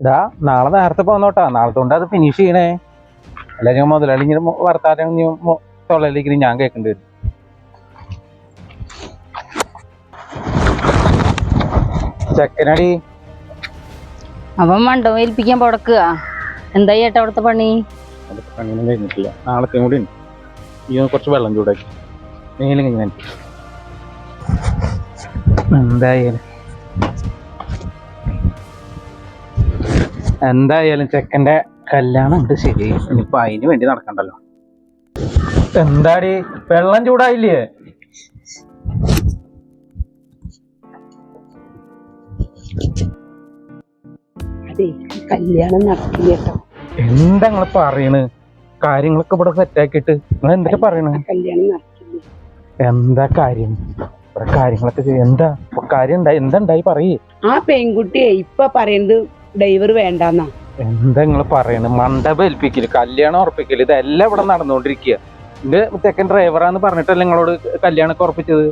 ഇതാ നാളെ നേരത്തെ പോന്നോട്ടാ, നാളത്തോണ്ട് അത് ഫിനിഷ് ചെയ്യണേ. അല്ല ഞാൻ മുതലാളി ഇങ്ങനെ വർത്താനം തൊള്ളയിലേക്ക് ഞാൻ കേൾക്കേണ്ടി വരും. ചെക്കനടി അവൻ മണ്ടോ ഏൽപ്പിക്കാൻ പുടക്കുക. എന്തായി ഏട്ടാ അവിടുത്തെ പണി? പണിയൊന്നും കഴിഞ്ഞിട്ടില്ല, നാളത്തെയും കൂടി ഉണ്ട്. ഈ കുറച്ച് വെള്ളം ചൂടാക്കി നീലും കഴിഞ്ഞ എന്തായാലും ചെക്കൻ്റെ കല്യാണം ഉണ്ട്. ശരി, ഇനിയിപ്പോ അതിന് വേണ്ടി നടക്കണ്ടല്ലോ. എന്താടി വെള്ളം ചൂടായില്ലേ? കല്യാണം നടക്കില്ല കേട്ടോ. എന്താ നിങ്ങൾ പറയണ്? കാര്യങ്ങളൊക്കെ ഇവിടെ സെറ്റാക്കിട്ട് നിങ്ങൾ എന്തൊക്കെ പറയണ? കല്യാണം നടക്കില്ല. എന്താ കാര്യം? ഇവിടെ കാര്യങ്ങളൊക്കെ എന്താ കാര്യം ഉണ്ടായി? എന്താ ഉണ്ടായി പറയേ. ആ പെൺകുട്ടിയെ ഇപ്പൊ പറയുന്നത് ഡ്രൈവർ വേണ്ടെന്നാ. എന്താ നിങ്ങൾ പറയണ്? മണ്ഡപം ഏൽപ്പിക്കല്, കല്യാണം ഉറപ്പിക്കല്, ഇതെല്ലാം ഇവിടെ നടന്നുകൊണ്ടിരിക്കുക. എന്റെ തെക്കൻ ഡ്രൈവറാന്ന് പറഞ്ഞിട്ടല്ലേ നിങ്ങളോട് കല്യാണമൊക്കെ ഉറപ്പിച്ചത്.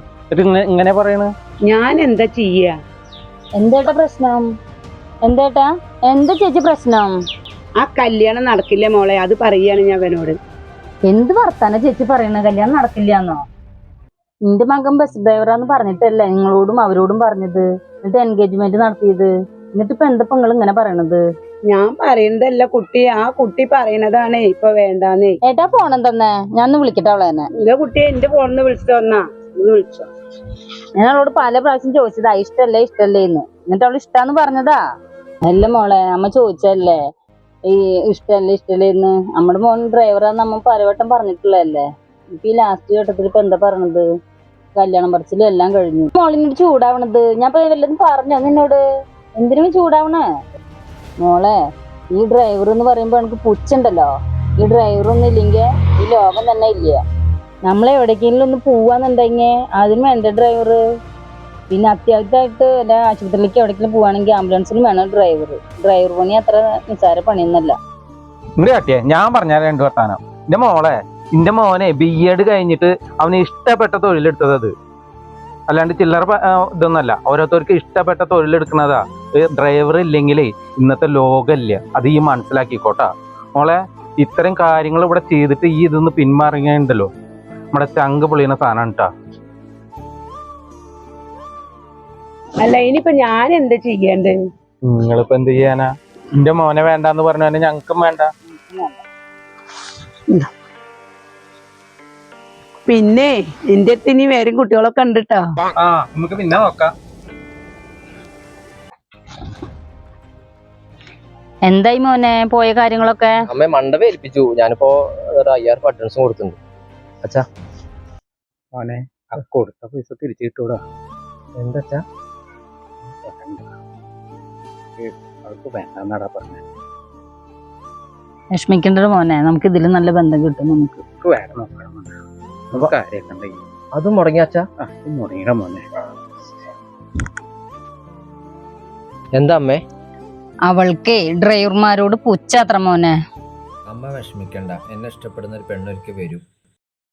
ഇങ്ങനെ പറയണ്? ഞാൻ എന്താ ചെയ്യാ? എന്തേട്ടാ പ്രശ്നം? എന്തേട്ടാ എന്താ ചേച്ചി പ്രശ്നം? ആ കല്യാണം നടക്കില്ല മോളെ, അത് പറയാണ് ഞാൻ അവനോട്. എന്ത് വർത്താന ചേച്ചി പറയണ? കല്യാണം നടക്കില്ലാന്നോ? നിന്റെ മകൻ ബസ് ഡ്രൈവറാന്ന് പറഞ്ഞിട്ടല്ലേ നിങ്ങളോടും അവരോടും പറഞ്ഞത്, എന്നിട്ട് എൻഗേജ്മെന്റ് നടത്തിയത്. എന്നിട്ട് ഇപ്പൊ എന്താ നിങ്ങൾ ഇങ്ങനെ പറയണത്? ഞാൻ പറയുന്നതല്ല കുട്ടി, ആ കുട്ടി പറയണതാണ് ഇപ്പൊ വേണ്ടാന്നേ. ഏട്ടാ ഫോൺ തന്നെ, ഞാൻ ഒന്ന് വിളിക്കട്ടെ അവളെ തന്നെ. ഇല്ല കുട്ടിയെ എന്റെ ഫോണിന്ന് വിളിച്ചിട്ട് വന്നാ വിളിച്ചോ. ഞാൻ അവളോട് പല പ്രാവശ്യം ചോദിച്ചതാ ഇഷ്ടല്ലേ ഇഷ്ടല്ലേന്ന്, എന്നിട്ട് അവള് ഇഷ്ടാന്ന് പറഞ്ഞതാ. അല്ല മോളെ, അമ്മ ചോദിച്ചല്ലേ ഈ ഇഷ്ടല്ലേന്ന്. നമ്മുടെ മോൻ ഡ്രൈവറാന്ന് അമ്മ പലവട്ടം പറഞ്ഞിട്ടുള്ളതല്ലേ. ഇപ്പൊ ഈ ലാസ്റ്റ് ഘട്ടത്തിൽ ഇപ്പൊ എന്താ പറഞ്ഞത്? കല്യാണം പറിച്ചിലും എല്ലാം കഴിഞ്ഞു. മോളിനോട് ചൂടാവണത് ഞാൻ ഇപ്പൊ വല്ലതും പറഞ്ഞോ നിന്നോട്? എന്തിനും ചൂടാവണേ മോളെ? ഈ ഡ്രൈവർ എന്ന് പറയുമ്പോ എനിക്ക് പുച്ഛണ്ടല്ലോ. ഈ ഡ്രൈവർ ഒന്നും ഇല്ലെങ്കിൽ ഈ ലോകം തന്നെ ഇല്ല. നമ്മളെവിടേക്കെങ്കിലും ഒന്ന് പോവാന്നുണ്ടെങ്കിൽ അതിന് വേണ്ട ഡ്രൈവർ. പിന്നെ അത്യാവശ്യമായിട്ട് വല്ല ആശുപത്രിയിലേക്ക് എവിടേക്കെങ്കിലും പോവാണെങ്കിൽ ആംബുലൻസിലും വേണം ഡ്രൈവർ. ഡ്രൈവർ പണി അത്ര നിസ്സാര പണിയൊന്നല്ല. ഞാൻ പറഞ്ഞ രണ്ടു വർത്താനം. എന്റെ മോനെ BEd കഴിഞ്ഞിട്ട് അവന് ഇഷ്ടപ്പെട്ട തൊഴിലെടുത്തത് അത്, അല്ലാണ്ട് ചില്ലറ ഇതൊന്നല്ല. ഓരോരുത്തർക്ക് ഇഷ്ടപ്പെട്ട തൊഴിലെടുക്കുന്നതാ. ഡ്രൈവർ ഇല്ലെങ്കിലേ ഇന്നത്തെ ലോകമില്ല. അത് ഈ മനസ്സിലാക്കിക്കോട്ടാ മോളെ. ഇത്തരം കാര്യങ്ങൾ ഇവിടെ ചെയ്തിട്ട് ഈ ഇതൊന്ന് പിന്മാറിയുണ്ടല്ലോ, നമ്മുടെ ചങ്ക് പൊളിയുന്ന സാധനം കേട്ടാ. അല്ല ഇനിയിപ്പൊ ഞാൻ എന്താ ചെയ്യണ്ടേ? നിങ്ങളിപ്പോ എന്ത് ചെയ്യാനാ? എന്റെ മോനെ വേണ്ടാന്ന് പറഞ്ഞു, ഞങ്ങൾക്കും വേണ്ട. പിന്നെ എന്റെ അടുത്ത് ഇനി വേറെ കുട്ടികളൊക്കെ ഉണ്ട് ട്ടോ. നമുക്ക് പിന്നെ നോക്കാം. എന്തായി മോനെ പോയ കാര്യങ്ങളൊക്കെ? അമ്മ മണ്ഡപം ഏൽപ്പിച്ചു. ഞാനിപ്പോ 5000 അഡ്വാൻസും കൊടുത്തിട്ടുണ്ട്. അച്ഛാ മോനെ അത് കൊടുത്ത പൈസ തിരിച്ചു കിട്ടൂടാ. എന്താ അവർക്ക് വേണ്ടാന്നാടാ പറഞ്ഞ. വിഷമിക്കേണ്ടത് മോനെ, നമുക്ക് ഇതിൽ നല്ല ബന്ധം കിട്ടും. നമുക്ക് വേറെ നോക്കണം. കാര്യമൊക്കെ ഉണ്ടെങ്കിൽ അതും മുടങ്ങി അച്ഛാ. മുടങ്ങിയ മോനെ. എന്താ അമ്മേ? അവൾക്കേ ഡ്രൈവർമാരോട് പുച്ഛാത്ര മോനെ. അമ്മ വിഷമിക്കണ്ട, എന്നെ ഇഷ്ടപ്പെടുന്ന ഒരു പെണ്ണൊരിക്കൽ വരും.